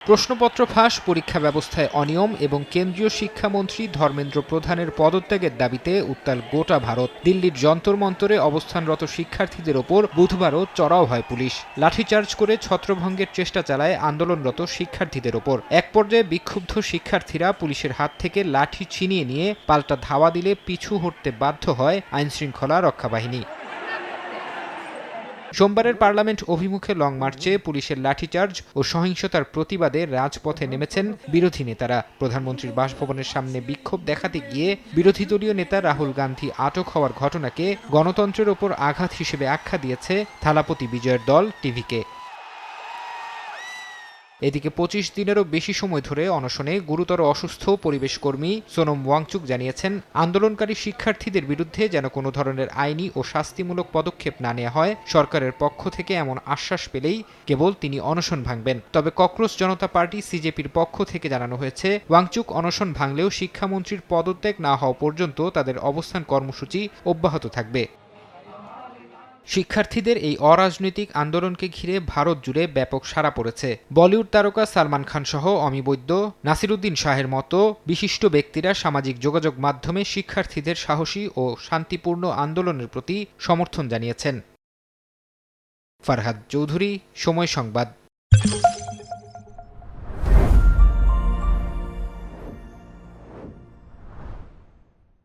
প্রশ্নপত্র ফাঁস, পরীক্ষা ব্যবস্থায় অনিয়ম এবং কেন্দ্রীয় শিক্ষামন্ত্রী ধর্মেন্দ্র প্রধানের পদত্যাগের দাবিতে উত্তাল গোটা ভারত। দিল্লির যন্তর মন্তরে অবস্থানরত শিক্ষার্থীদের ওপর বুধবারও চড়াও হয় পুলিশ। লাঠিচার্জ করে ছত্রভঙ্গের চেষ্টা চালায় আন্দোলনরত শিক্ষার্থীদের ওপর। এক পর্যায়ে বিক্ষুব্ধ শিক্ষার্থীরা পুলিশের হাত থেকে লাঠি ছিনিয়ে নিয়ে পাল্টা ধাওয়া দিলে পিছু হটতে বাধ্য হয় আইনশৃঙ্খলা রক্ষা বাহিনী। সোমবারের পার্লামেন্ট অভিমুখে লং মার্চে পুলিশের লাঠিচার্জ ও সহিংসতার প্রতিবাদে রাজপথে নেমেছেন বিরোধী নেতারা। প্রধানমন্ত্রীর বাসভবনের সামনে বিক্ষোভ দেখাতে গিয়ে বিরোধী দলীয় নেতা রাহুল গান্ধী আটক হওয়ার ঘটনাকে গণতন্ত্রের ওপর আঘাত হিসেবে আখ্যা দিয়েছে থালাপতি বিজয়ের দল টিভিকে। এদিকে ২৫ দিনেরও বেশি সময় ধরে অনশনে গুরুতর অসুস্থ পরিবেশকর্মী সোনম ওয়াংচুক জানিয়েছেন, আন্দোলনকারী শিক্ষার্থীদের বিরুদ্ধে যেন কোনো ধরনের আইনি ও শাস্তিমূলক পদক্ষেপ না নেওয়া হয়। সরকারের পক্ষ থেকে এমন আশ্বাস পেলেই কেবল তিনি অনশন ভাঙবেন। তবে ককরোচ জনতা পার্টি সিজেপির পক্ষ থেকে জানানো হয়েছে, ওয়াংচুক অনশন ভাঙলেও শিক্ষামন্ত্রীর পদত্যাগ না হওয়া পর্যন্ত তাদের অবস্থান কর্মসূচি অব্যাহত থাকবে। শিক্ষার্থীদের এই অরাজনৈতিক আন্দোলনকে ঘিরে ভারত জুড়ে ব্যাপক সাড়া পড়েছে। বলিউড তারকা সালমান খান সহ অমি বৈদ্য, নাসিরুদ্দিন শাহের মতো বিশিষ্ট ব্যক্তিরা সামাজিক যোগাযোগ মাধ্যমে শিক্ষার্থীদের সাহসী ও শান্তিপূর্ণ আন্দোলনের প্রতি সমর্থন জানিয়েছেন। ফারহাদ চৌধুরী, সময় সংবাদ।